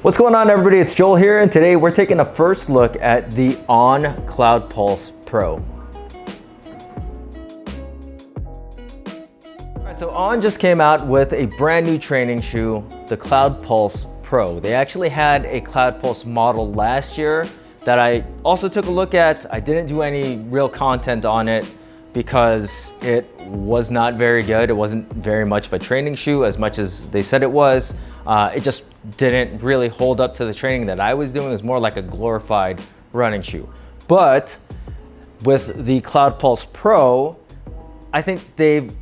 What's going on, everybody? It's Joel here, and today we're taking a first look at the On CloudPulse Pro. All right, so On just came out with a brand new training shoe, the CloudPulse Pro. They actually had a CloudPulse model last year that I also took a look at. I didn't do any real content on it because it was not very good. It wasn't very much of a training shoe as much as they said it was. It just didn't really hold up to the training that I was doing. It was more like a glorified running shoe. But with the CloudPulse Pro, I think they've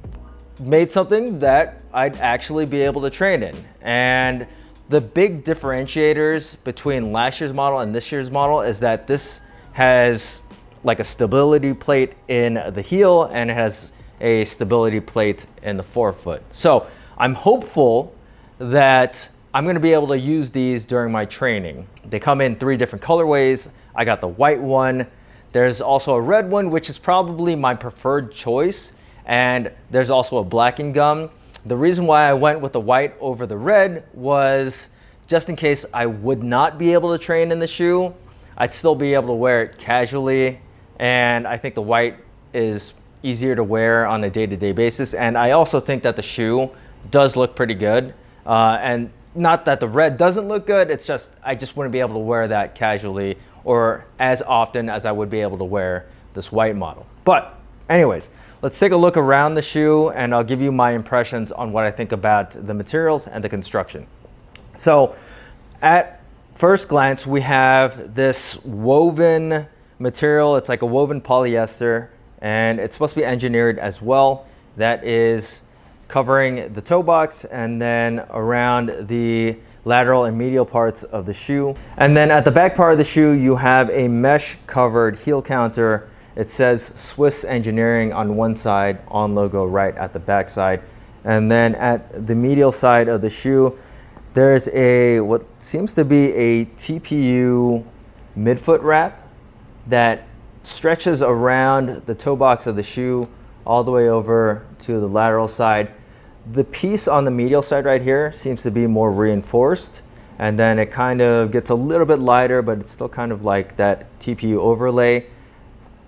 made something that I'd actually be able to train in. And the big differentiators between last year's model and this year's model is that this has like a stability plate in the heel and it has a stability plate in the forefoot. So I'm hopeful that I'm gonna be able to use these during my training. They come in 3 different colorways. I got the white one. There's also a red one, which is probably my preferred choice. And there's also a black and gum. The reason why I went with the white over the red was just in case I would not be able to train in the shoe, I'd still be able to wear it casually. And I think the white is easier to wear on a day-to-day basis. And I also think that the shoe does look pretty good. And not that the red doesn't look good, it's just I just wouldn't be able to wear that casually or as often as I would be able to wear this white model. But anyways, let's take a look around the shoe and I'll give you my impressions on what I think about the materials and the construction. So at first glance, we have this woven material. It's like a woven polyester and it's supposed to be engineered as well. That is covering the toe box and then around the lateral and medial parts of the shoe. And then at the back part of the shoe, you have a mesh covered heel counter. It says Swiss Engineering on one side, On logo right at the back side. And then at the medial side of the shoe, there's a what seems to be a TPU midfoot wrap that stretches around the toe box of the shoe all the way over to the lateral side. The piece on the medial side right here seems to be more reinforced, and then it kind of gets a little bit lighter, but it's still kind of like that TPU overlay.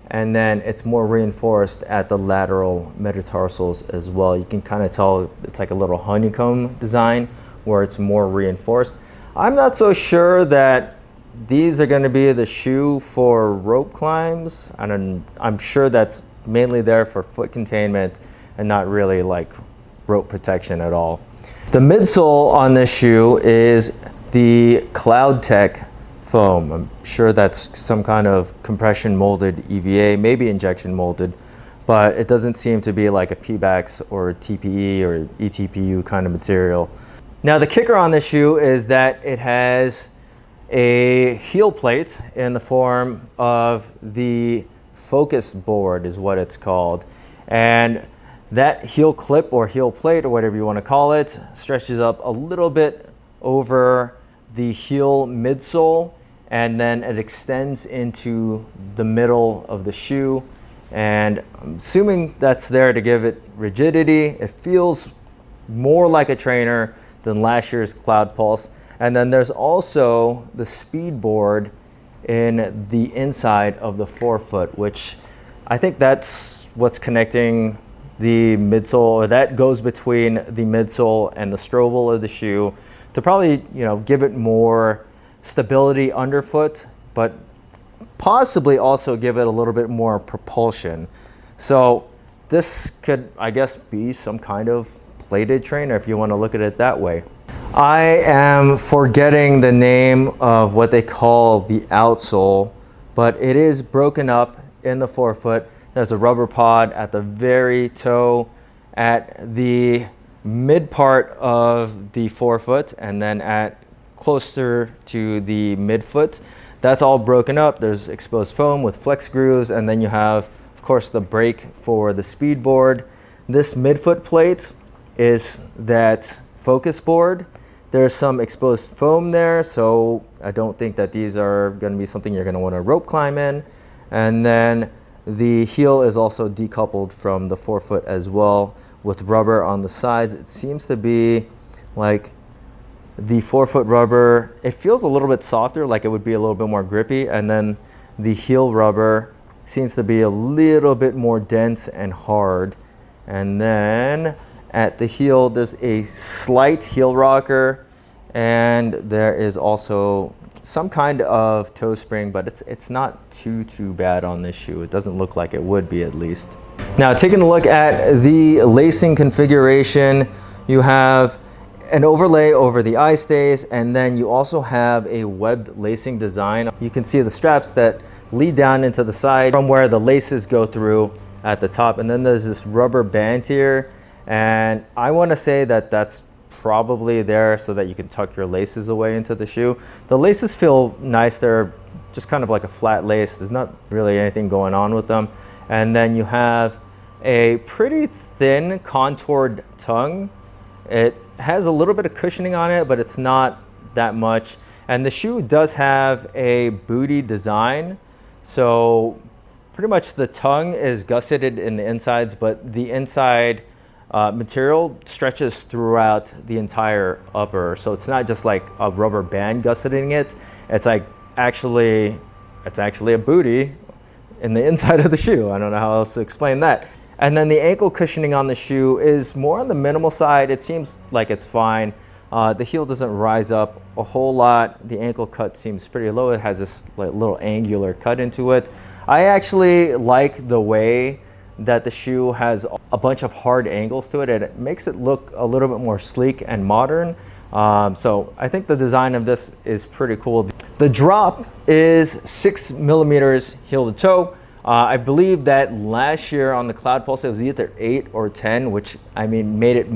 And then it's more reinforced at the lateral metatarsals as well. You can kind of tell it's like a little honeycomb design where it's more reinforced. I'm not so sure that these are going to be the shoe for rope climbs. I'm sure that's mainly there for foot containment and not really like rope protection at all. The midsole on this shoe is the CloudTech foam. I'm sure that's some kind of compression molded EVA, maybe injection molded, but it doesn't seem to be like a PBAX or TPE or ETPU kind of material. Now the kicker on this shoe is that it has a heel plate in the form of the focus board is what it's called. And that heel clip or heel plate or whatever you want to call it stretches up a little bit over the heel midsole and then it extends into the middle of the shoe. And I'm assuming that's there to give it rigidity. It feels more like a trainer than last year's CloudPulse. And then there's also the speed board in the inside of the forefoot, which I think that's what's connecting the midsole, or that goes between the midsole and the strobel of the shoe to probably, give it more stability underfoot, but possibly also give it a little bit more propulsion. So this could, I guess, be some kind of plated trainer if you want to look at it that way. I am forgetting the name of what they call the outsole, but it is broken up in the forefoot. There's a rubber pod at the very toe, at the mid part of the forefoot, and then at closer to the midfoot. That's all broken up. There's exposed foam with flex grooves, and then you have, of course, the brake for the speed board. This midfoot plate is that focus board. There's some exposed foam there, so I don't think that these are going to be something you're going to want to rope climb in. And then the heel is also decoupled from the forefoot as well with rubber on the sides. It seems to be like The forefoot rubber, it feels a little bit softer, like it would be a little bit more grippy. And then the heel rubber seems to be a little bit more dense and hard. And then at the heel, there's a slight heel rocker, and there is also some kind of toe spring, but it's not too bad on this shoe. It doesn't look like it would be, at least. Now, taking a look at the lacing configuration, you have an overlay over the eye stays, and then you also have a webbed lacing design. You can see the straps that lead down into the side from where the laces go through at the top, and then there's this rubber band here, and I want to say that that's probably there so that you can tuck your laces away into the shoe. The laces feel nice. They're just kind of like a flat lace. There's not really anything going on with them. And then you have a pretty thin contoured tongue. It has a little bit of cushioning on it, but it's not that much. And the shoe does have a booty design. So pretty much the tongue is gusseted in the insides, but the inside material stretches throughout the entire upper. So it's not just like a rubber band gusseting it. It's like actually a booty in the inside of the shoe. I don't know how else to explain that. And then the ankle cushioning on the shoe is more on the minimal side. It seems like it's fine. The heel doesn't rise up a whole lot. The ankle cut seems pretty low. It has this like little angular cut into it. I actually like the way that the shoe has a bunch of hard angles to it, and it makes it look a little bit more sleek and modern. So I think the design of this is pretty cool. The drop is 6 millimeters heel to toe. I believe that last year on the CloudPulse it was either 8 or 10, which I mean made it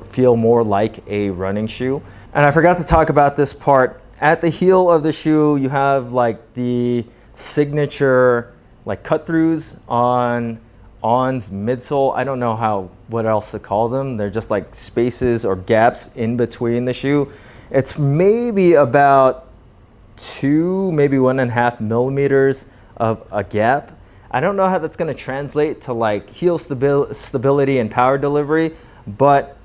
feel more like a running shoe. And I forgot to talk about this part. At the heel of the shoe, you have like the signature like cut throughs on On's midsole. I don't know what else to call them. They're just like spaces or gaps in between the shoe. It's maybe about 2, maybe 1.5 millimeters of a gap. I don't know how that's going to translate to like heel stability and power delivery, but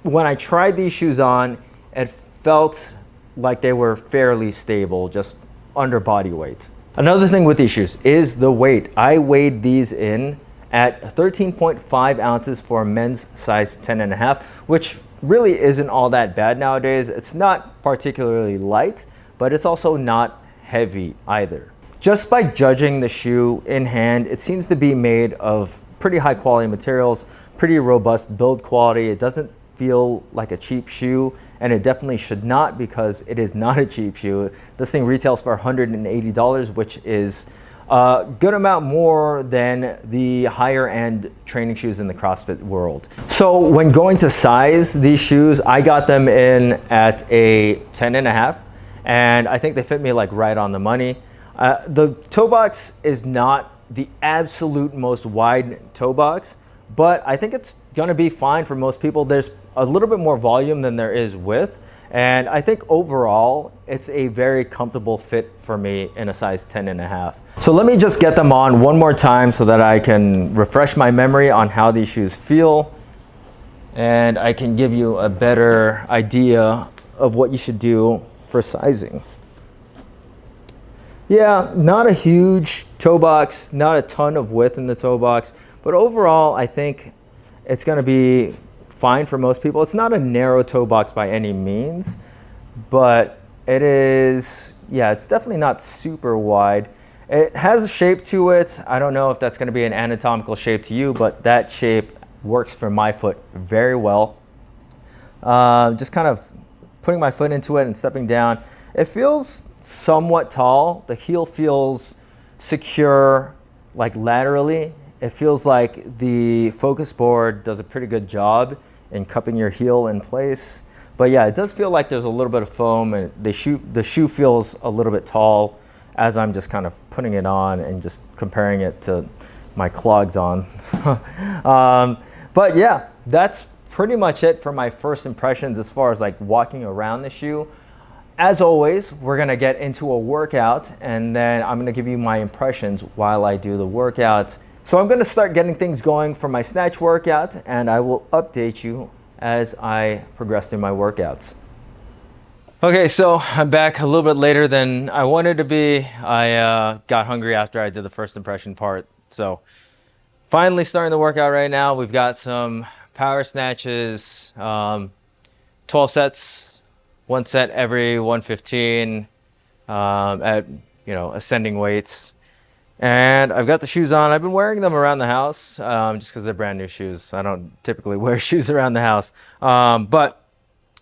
when I tried these shoes on, it felt like they were fairly stable, just under body weight. Another thing with these shoes is the weight. I weighed these in at 13.5 ounces for a men's size 10.5, which really isn't all that bad nowadays. It's not particularly light, but it's also not heavy either. Just by judging the shoe in hand, it seems to be made of pretty high quality materials, pretty robust build quality. It doesn't feel like a cheap shoe, and it definitely should not, because it is not a cheap shoe. This thing retails for $180, which is a good amount more than the higher end training shoes in the CrossFit world. So when going to size these shoes, I got them in at a 10.5, and I think they fit me like right on the money. The toe box is not the absolute most wide toe box, but I think it's gonna be fine for most people. There's a little bit more volume than there is width, and I think overall it's a very comfortable fit for me in a size 10.5. So let me just get them on one more time so that I can refresh my memory on how these shoes feel, and I can give you a better idea of what you should do for sizing. Yeah, not a huge toe box, not a ton of width in the toe box, but overall I think it's gonna be fine for most people. It's not a narrow toe box by any means, but it is, yeah, it's definitely not super wide. It has a shape to it. I don't know if that's gonna be an anatomical shape to you, but that shape works for my foot very well. Just kind of putting my foot into it and stepping down. It feels somewhat tall. The heel feels secure, like laterally. It feels like the focus board does a pretty good job in cupping your heel in place. But yeah, it does feel like there's a little bit of foam, and the shoe feels a little bit tall as I'm just kind of putting it on and just comparing it to my clogs on. But yeah, that's pretty much it for my first impressions as far as like walking around the shoe. As always, we're gonna get into a workout, and then I'm gonna give you my impressions while I do the workout. So I'm gonna start getting things going for my snatch workout, and I will update you as I progress through my workouts. Okay, so I'm back a little bit later than I wanted to be. I got hungry after I did the first impression part. So finally starting the workout right now. We've got some power snatches, 12 sets, one set every 115 at, ascending weights. And I've got the shoes on. I've been wearing them around the house just because they're brand new shoes. I don't typically wear shoes around the house. But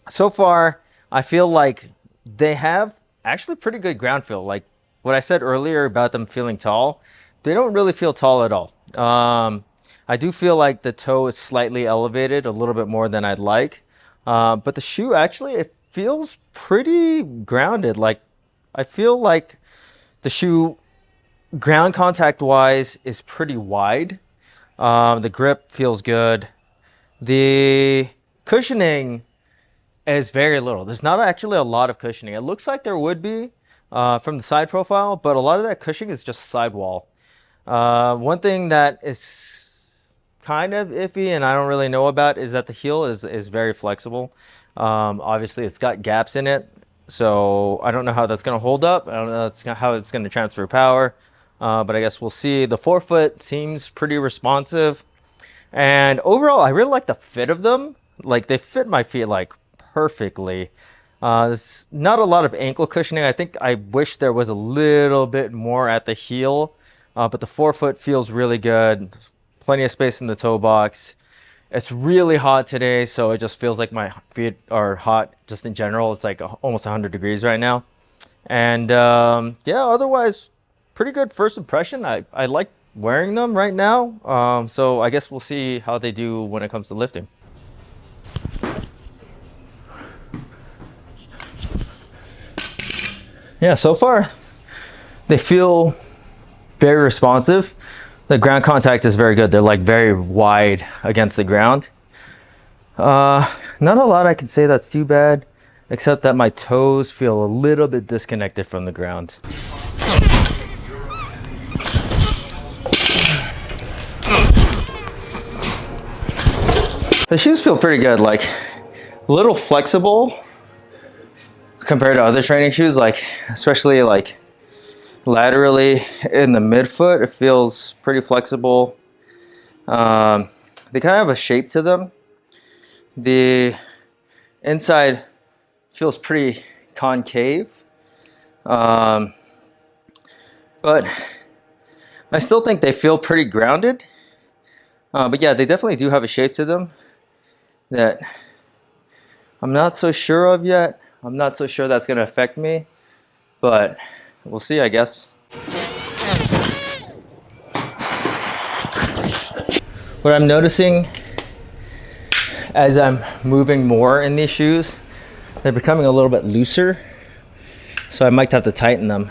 so far, I feel like they have actually pretty good ground feel. Like what I said earlier about them feeling tall, they don't really feel tall at all. I do feel like the toe is slightly elevated a little bit more than I'd like. But the shoe actually, it feels pretty grounded. Like I feel like the shoe ground contact wise is pretty wide. The grip feels good. The cushioning is very little. There's not actually a lot of cushioning. It looks like there would be from the side profile, but a lot of that cushioning is just sidewall. One thing that is kind of iffy and I don't really know about is that the heel is very flexible. Obviously, it's got gaps in it, so I don't know how that's going to hold up. I don't know how it's going to transfer power, but I guess we'll see. The forefoot seems pretty responsive, and overall, I really like the fit of them. Like they fit my feet like perfectly. There's not a lot of ankle cushioning. I think I wish there was a little bit more at the heel, but the forefoot feels really good. There's plenty of space in the toe box. It's really hot today, so it just feels like my feet are hot just in general. It's like almost 100 degrees right now. And yeah, otherwise, pretty good first impression. I like wearing them right now. So I guess we'll see how they do when it comes to lifting. Yeah, so far they feel very responsive. The ground contact is very good. They're like very wide against the ground. Not a lot I can say that's too bad, except that my toes feel a little bit disconnected from the ground. The shoes feel pretty good, like a little flexible compared to other training shoes, like especially like laterally in the midfoot, it feels pretty flexible. They kind of have a shape to them. The inside feels pretty concave, but I still think they feel pretty grounded. But yeah, they definitely do have a shape to them that I'm not so sure of yet. I'm not so sure that's going to affect me, but we'll see, I guess. What I'm noticing as I'm moving more in these shoes, they're becoming a little bit looser, so I might have to tighten them.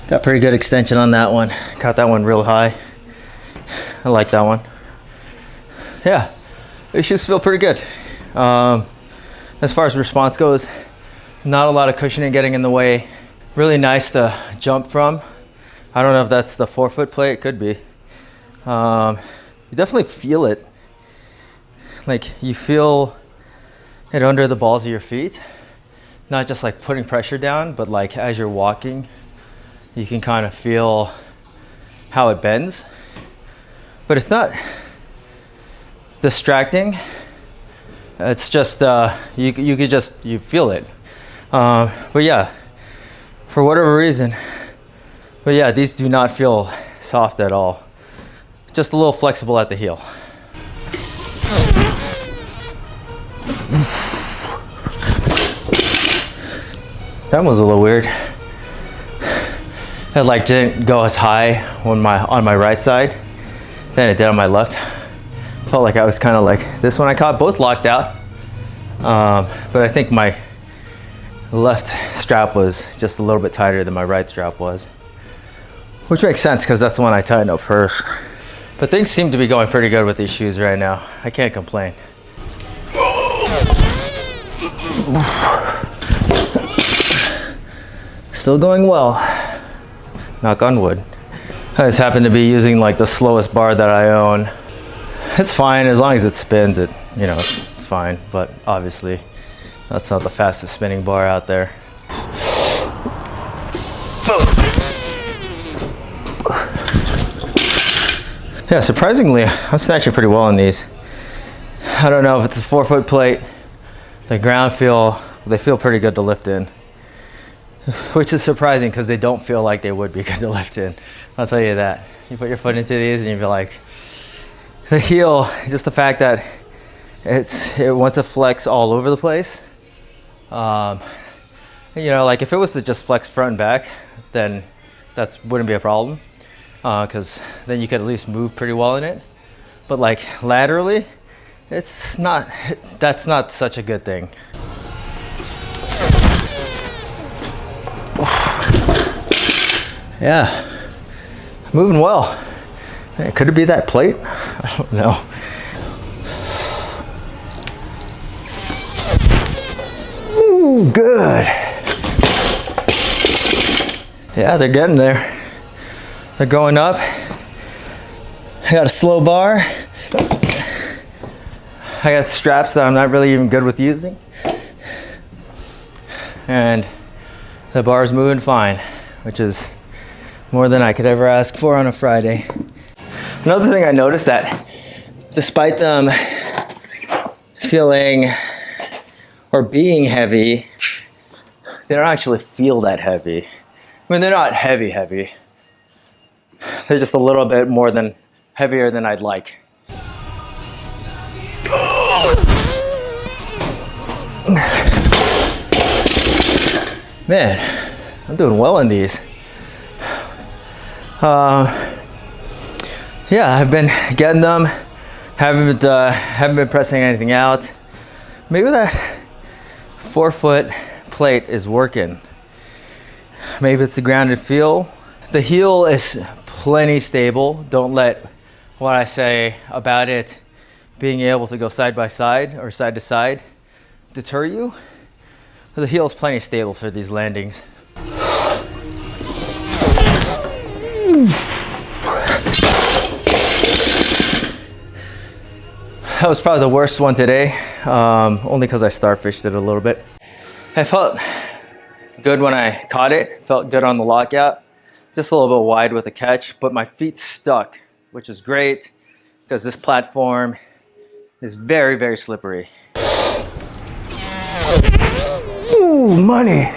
Got pretty good extension on that one. Caught that one real high. I like that one. Yeah, these shoes feel pretty good. As far as response goes, not a lot of cushioning getting in the way. Really nice to jump from. I don't know if that's the forefoot play, it could be. You definitely feel it. Like you feel it under the balls of your feet. Not just like putting pressure down, but like as you're walking, you can kind of feel how it bends. But it's not distracting. It's just you feel it. But yeah, for whatever reason. But yeah, these do not feel soft at all. Just a little flexible at the heel. That was a little weird. It like didn't go as high on my right side than it did on my left. Felt like I was kind of like this when I caught, both locked out. But I think my left strap was just a little bit tighter than my right strap was. Which makes sense because that's the one I tightened up first. But things seem to be going pretty good with these shoes right now. I can't complain. Still going well. Knock on wood. I just happen to be using like the slowest bar that I own. It's fine as long as it spins. It, you know, it's fine. But obviously, that's not the fastest spinning bar out there. Yeah, surprisingly, I'm snatching pretty well on these. I don't know if it's a 4-foot plate. The ground they feel pretty good to lift in, which is surprising because they don't feel like they would be good to lift in. I'll tell you that. You put your foot into these and you feel like the heel, just the fact that it wants to flex all over the place. You know, like if it was to just flex front and back, then that wouldn't be a problem, because then you could at least move pretty well in it. But like laterally, that's not such a good thing. Yeah, moving well. Hey, could it be that plate? I don't know. Ooh, good. Yeah, they're getting there. They're going up. I got a slow bar. I got straps that I'm not really even good with using. And the bar's moving fine, which is more than I could ever ask for on a Friday. Another thing I noticed, that despite them feeling or being heavy, they don't actually feel that heavy. I mean, they're not heavy. They're just a little bit heavier than I'd like. Man, I'm doing well in these. Yeah, I've been getting them. Haven't been pressing anything out. Maybe that 4-foot plate is working. Maybe it's the grounded feel. The heel is plenty stable. Don't let what I say about it being able to go side by side or side to side deter you. The heel is plenty stable for these landings. That was probably the worst one today, only because I starfished it a little bit. I felt good when I caught it, felt good on the lockout. Just a little bit wide with the catch, but my feet stuck, which is great because this platform is very, very slippery. Ooh, money.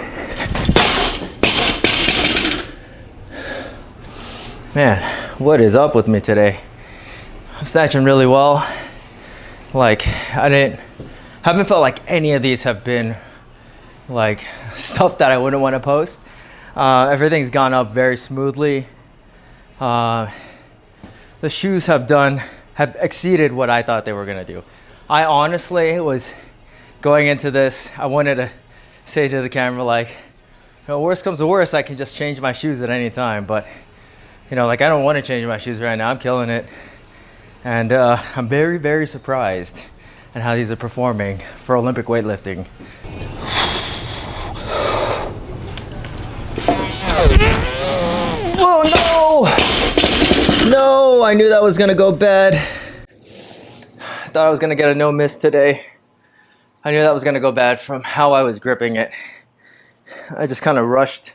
Man, what is up with me today? I'm snatching really well. Like, haven't felt like any of these have been like stuff that I wouldn't want to post. Everything's gone up very smoothly. The shoes have exceeded what I thought they were gonna do. I honestly was going into this, I wanted to say to the camera, like, you know, worst comes to worst, I can just change my shoes at any time. But you know, like, I don't want to change my shoes right now. I'm killing it. And I'm very, very surprised at how these are performing for Olympic weightlifting. Oh no! No, I knew that was gonna go bad. I thought I was gonna get a no miss today. I knew that was gonna go bad from how I was gripping it. I just kind of rushed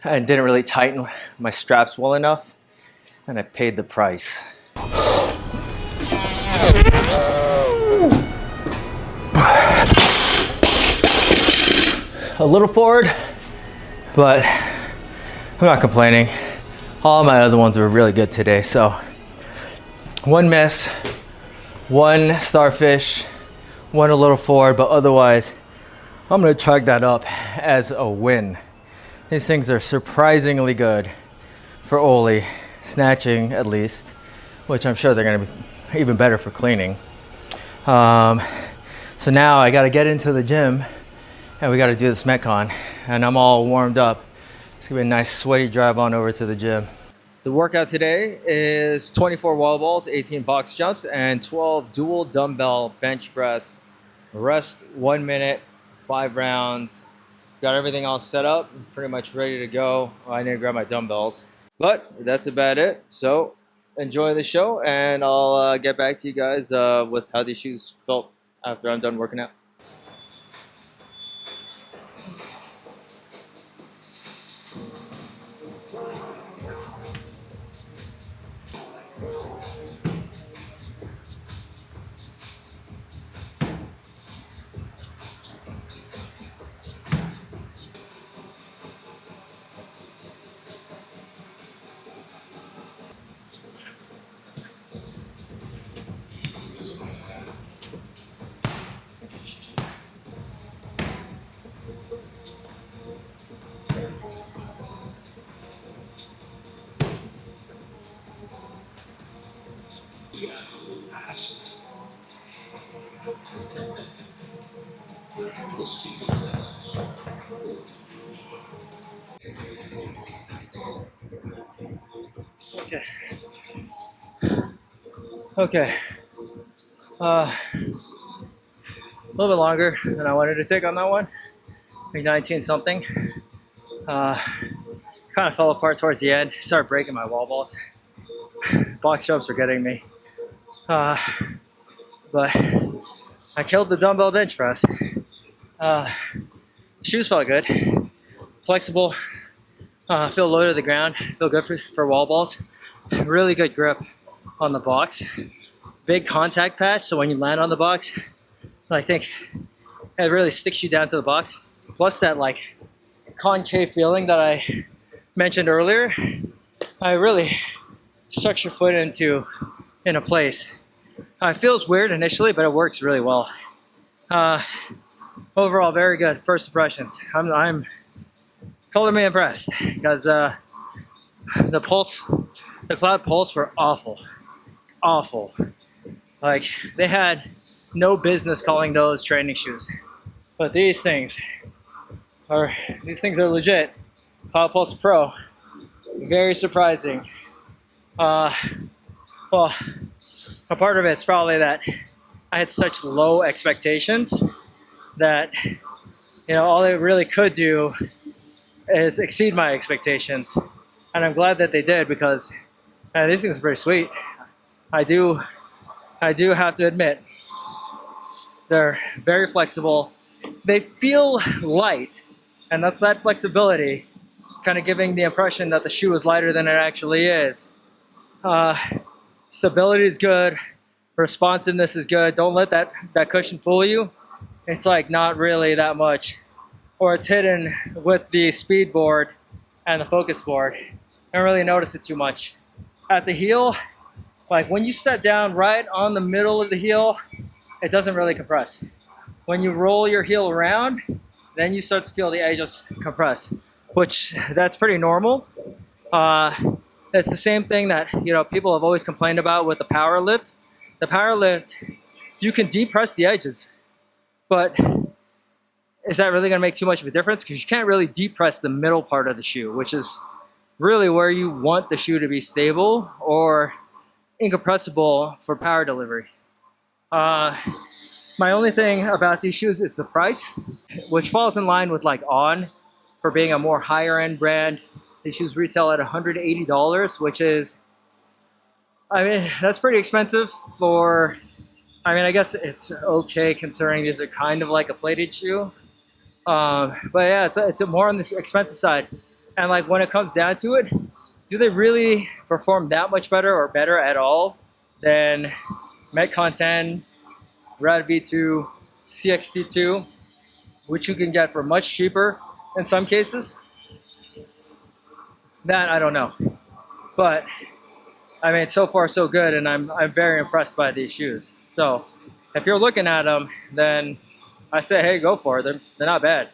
and didn't really tighten my straps well enough, and I paid the price. A little forward, but I'm not complaining. All my other ones were really good today. So one miss, one starfish, one a little forward, but otherwise I'm gonna chalk that up as a win. These things are surprisingly good for Oli, snatching at least, which I'm sure they're gonna be even better for cleaning. So now I gotta get into the gym and we gotta do this Metcon, and I'm all warmed up. It's gonna be a nice sweaty drive on over to the gym. The workout today is 24 wall balls, 18 box jumps, and 12 dual dumbbell bench press. Rest 1 minute, 5 rounds. Got everything all set up, pretty much ready to go. I need to grab my dumbbells, but that's about it. So enjoy the show, and I'll get back to you guys with how these shoes felt after I'm done working out. Okay. Okay. A little bit longer than I wanted to take on that one. Like 19 something. Kind of fell apart towards the end. Started breaking my wall balls. Box jumps were getting me. But I killed the dumbbell bench press. Shoes felt good. Flexible. Feel low to the ground. Feel good for wall balls. Really good grip on the box. Big contact patch, so when you land on the box, I think it really sticks you down to the box. Plus that like concave feeling that I mentioned earlier, I really sucks your foot in a place. It feels weird initially, but it works really well. Overall, very good first impressions. I'm totally impressed because the CloudPulse were awful. Like they had no business calling those training shoes, but these things are legit. CloudPulse Pro, very surprising. Well, a part of it's probably that I had such low expectations that all they really could do is exceed my expectations, and I'm glad that they did because these things are pretty sweet. I do have to admit they're very flexible. They feel light, and that's that flexibility kind of giving the impression that the shoe is lighter than it actually is. Stability is good. Responsiveness is good. Don't let that cushion fool you. It's like not really that much, or it's hidden with the speed board and the focus board. I don't really notice it too much. At the heel, like when you step down right on the middle of the heel, it doesn't really compress. When you roll your heel around, then you start to feel the edges compress, which that's pretty normal. It's the same thing that people have always complained about with the power lift. The power lift, you can depress the edges, but is that really going to make too much of a difference? Because you can't really depress the middle part of the shoe, which is really where you want the shoe to be stable or incompressible for power delivery. My only thing about these shoes is the price, which falls in line with like On for being a more higher end brand. These shoes retail at $180, which is, that's pretty expensive for, I guess it's okay considering these are kind of like a plated shoe. But yeah, it's more on the expensive side. And like when it comes down to it, do they really perform that much better or better at all than Metcon 10, Rad V2, CXT2, which you can get for much cheaper in some cases? That I don't know. But so far so good, and I'm very impressed by these shoes. So if you're looking at them, then I'd say, hey, go for it. They're not bad.